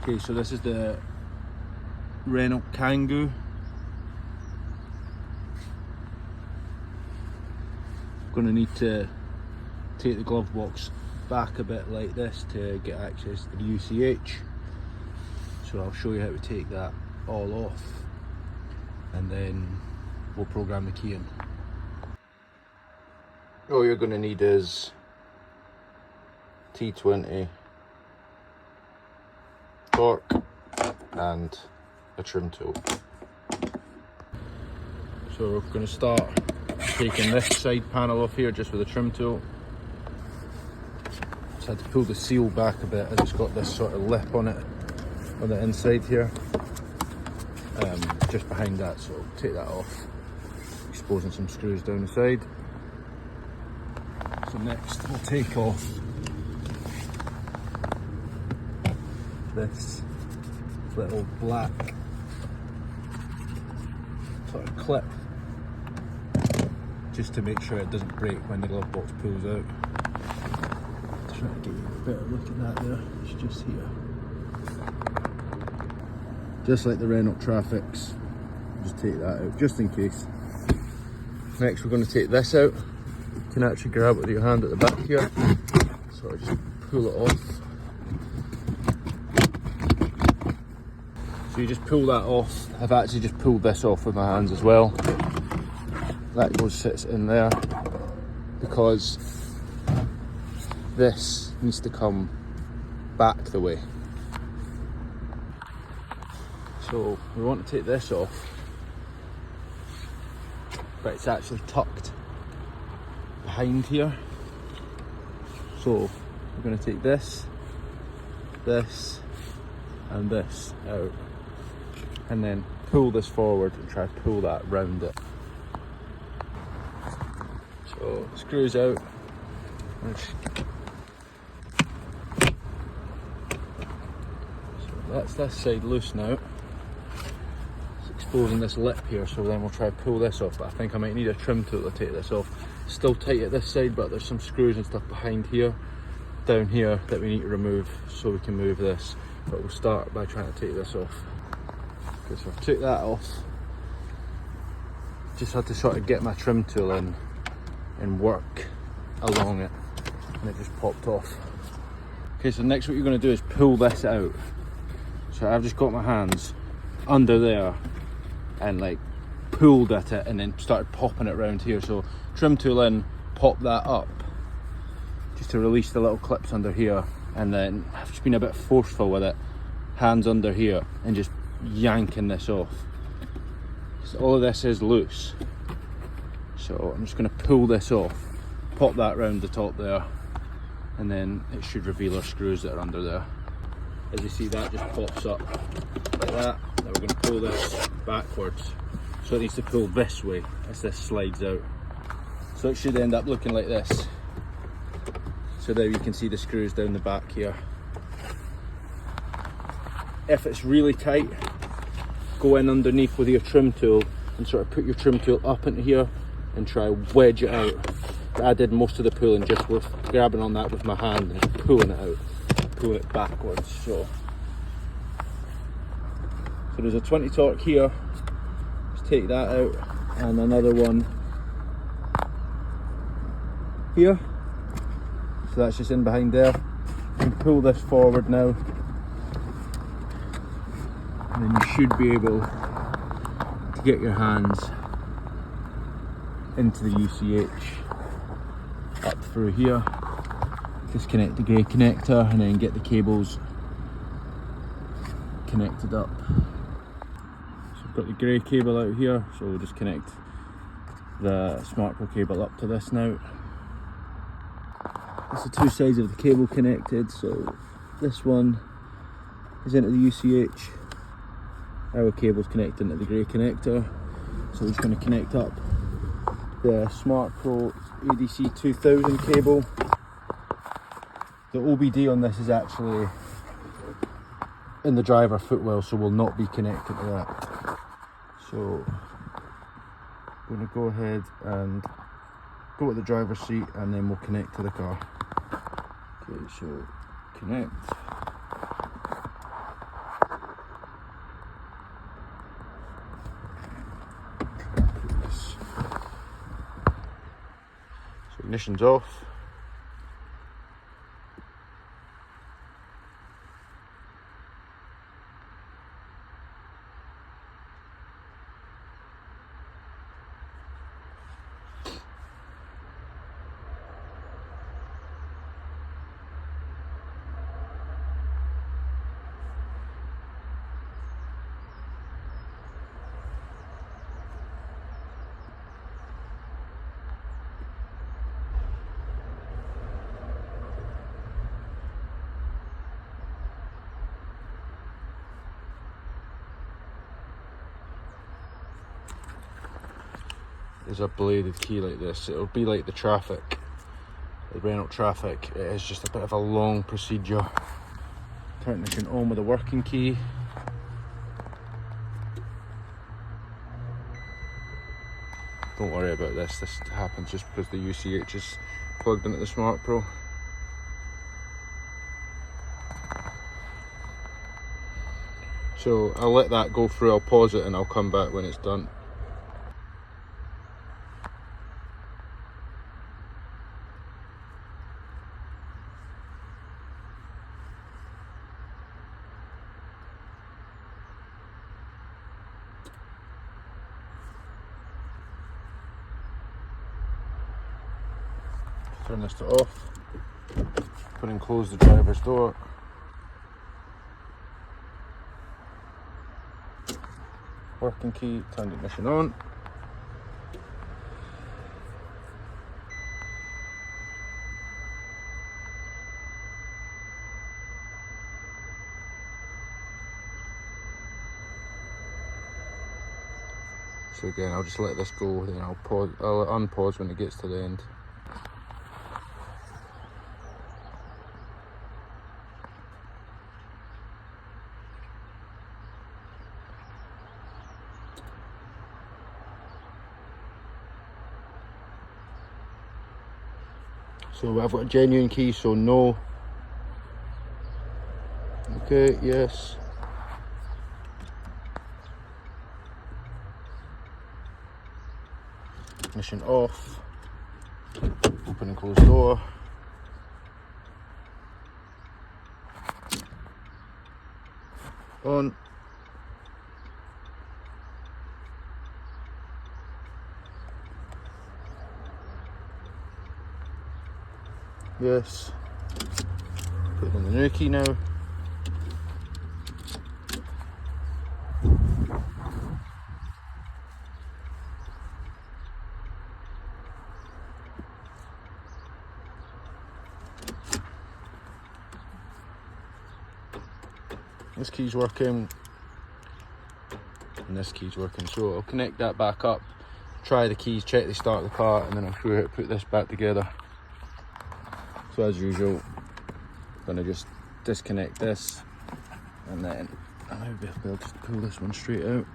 Okay, so this is the Renault Kangoo. Gonna need to take the glove box back a bit like this to get access to the UCH. So I'll show you how to take that all off and then we'll program the key in. All you're gonna need is T20 torque and a trim tool. So we're going to start taking this side panel off here just with a trim tool. Just had to pull the seal back a bit as it's got this sort of lip on it on the inside here, just behind that, so take that off, exposing some screws down the side. So next we'll take off this little black sort of clip, just to make sure it doesn't break when the glove box pulls out. Trying to get you a better look at that there. It's just here, just like the Renault Trafics. Just take that out just in case. Next we're going to take this out. You can actually grab it with your hand at the back here, so I just pull it off. So you just pull that off. I've actually just pulled this off with my hands as well. That sits in there because this needs to come back the way. So we want to take this off, but it's actually tucked behind here. So we're going to take this, this and this out, and then pull this forward and try to pull that round it. So screws out. So that's this side loose now. It's exposing this lip here, so then we'll try to pull this off, but I think I might need a trim tool to take this off. Still tight at this side, but there's some screws and stuff behind here, down here, that we need to remove so we can move this. But we'll start by trying to take this off. Okay, so I've took that off. Just had to sort of get my trim tool in and work along it, and it just popped off. Okay, so next what you're going to do is pull this out. So I've just got my hands under there and like pulled at it and then started popping it around here. So trim tool in, pop that up just to release the little clips under here, and then I've just been a bit forceful with it, hands under here and just yanking this off. So all of this is loose, so I'm just going to pull this off, pop that round the top there, and then it should reveal our screws that are under there. As you see, that just pops up like that. Now we're going to pull this backwards, so it needs to pull this way as this slides out. So it should end up looking like this. So there you can see the screws down the back here. If it's really tight, go in underneath with your trim tool and sort of put your trim tool up into here and try wedge it out. I did most of the pulling just with grabbing on that with my hand and pulling it out, pulling it backwards. So there's a 20 torque here. Let's take that out, and another one here. So that's just in behind there. You can pull this forward now, and then you should be able to get your hands into the UCH up through here. Disconnect the grey connector and then get the cables connected up. So I've got the grey cable out here, so we'll just connect the SmartPro cable up to this now. That's the two sides of the cable connected, so this one is into the UCH. Our cable's connected into the grey connector, so we're just going to connect up the SmartPro ADC 2000 cable. The OBD on this is actually in the driver footwell, so we'll not be connected to that. So I'm going to go ahead and go to the driver's seat, and then we'll connect to the car. Okay, so connect. Ignition's off. There's a bladed key like this. It'll be like the traffic, the Renault traffic. It is just a bit of a long procedure. Turn this on with a working key. Don't worry about this. This happens just because the UCH is plugged into the Smart Pro. So I'll let that go through. I'll pause it and I'll come back when it's done. Turn this to off, put and close the driver's door. Working key, turn the ignition on. So again, I'll just let this go, then I'll unpause when it gets to the end. So I've got a genuine key, so no. Okay, yes. Ignition off. Open and close door. On. Yes. Put in the new key now. This key's working, and this key's working. So I'll connect that back up, try the keys, check they start the car, and then I'll show you how to put this back together. So as usual, I'm gonna just disconnect this, and then I might be able to just pull this one straight out.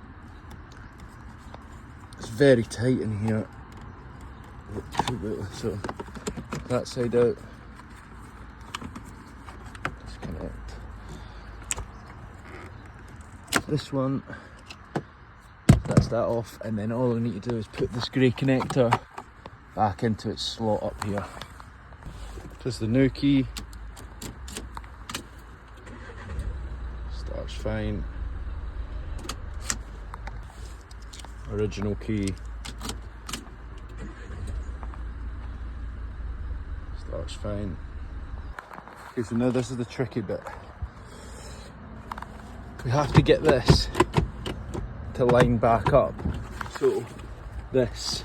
It's very tight in here, so that side out, disconnect. This one, that's that off, and then all I need to do is put this grey connector back into its slot up here. Just the new key, starts fine. Original key, starts fine. Okay, so now this is the tricky bit. We have to get this to line back up, so this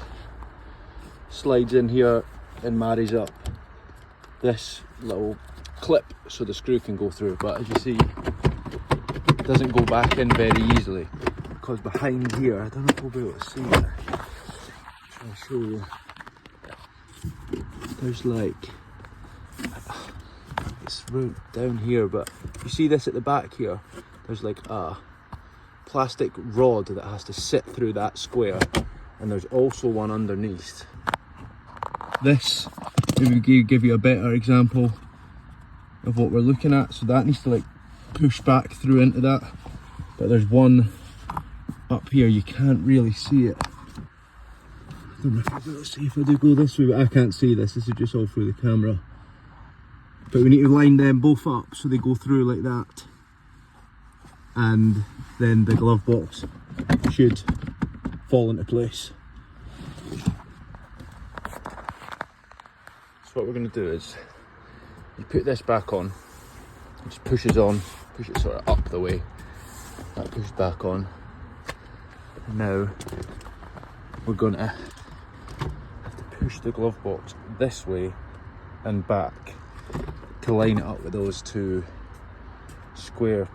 slides in here and marries up this little clip so the screw can go through, but as you see it doesn't go back in very easily because behind here, I don't know if we'll be able to see it, I'll show you, there's like, it's right down here, but you see this at the back here, there's like a plastic rod that has to sit through that square, and there's also one underneath. This maybe give you a better example of what we're looking at. So that needs to like push back through into that, but there's one up here, you can't really see it. Let's see if I do go this way, but I can't see this. This is just all through the camera. But we need to line them both up so they go through like that. And then the glove box should fall into place. So what we're going to do is, you put this back on, it just pushes on, push it sort of up the way, that pushes back on. And now we're going to have to push the glove box this way and back to line it up with those two square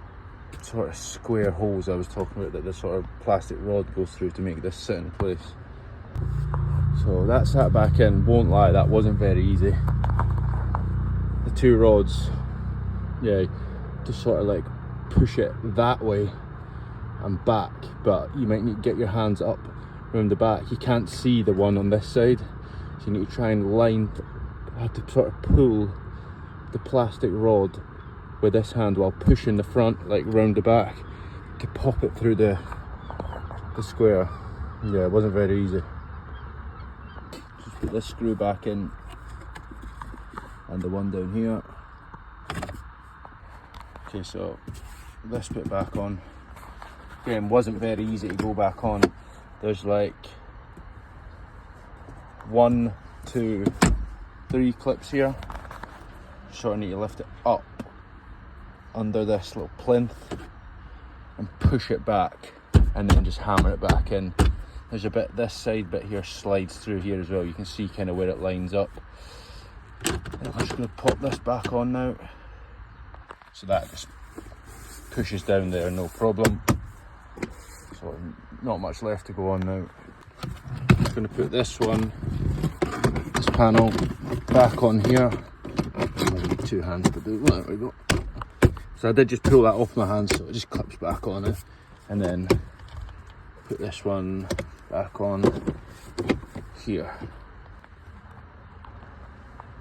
holes I was talking about that the sort of plastic rod goes through to make this sit in place. So that's that back in. Won't lie, that wasn't very easy. The two rods, yeah, just sort of like push it that way and back, but you might need to get your hands up around the back. You can't see the one on this side, so you need to try and line, I have to sort of pull the plastic rod with this hand while pushing the front like round the back to pop it through the square. Yeah, it wasn't very easy. Just put this screw back in and the one down here. Okay, so this bit back on. Again, wasn't very easy to go back on. There's like 1, 2, 3 clips here. Sort of need to lift it up under this little plinth and push it back and then just hammer it back in. There's a bit, this side bit here slides through here as well. You can see kind of where it lines up. And I'm just going to pop this back on now. So that just pushes down there, no problem. So not much left to go on now. Just going to put this panel back on here. I need 2 hands to do. There we go. So I did just pull that off my hand, so it just clips back on it, and then put this one back on here.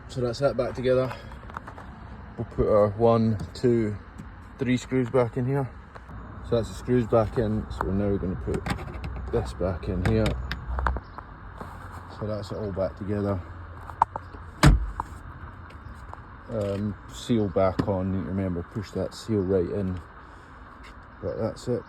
So that's that back together. We'll put our 1, 2, 3 screws back in here. So that's the screws back in. So we're now going to put this back in here. So that's it all back together. Seal back on, need to remember push that seal right in, but that's it.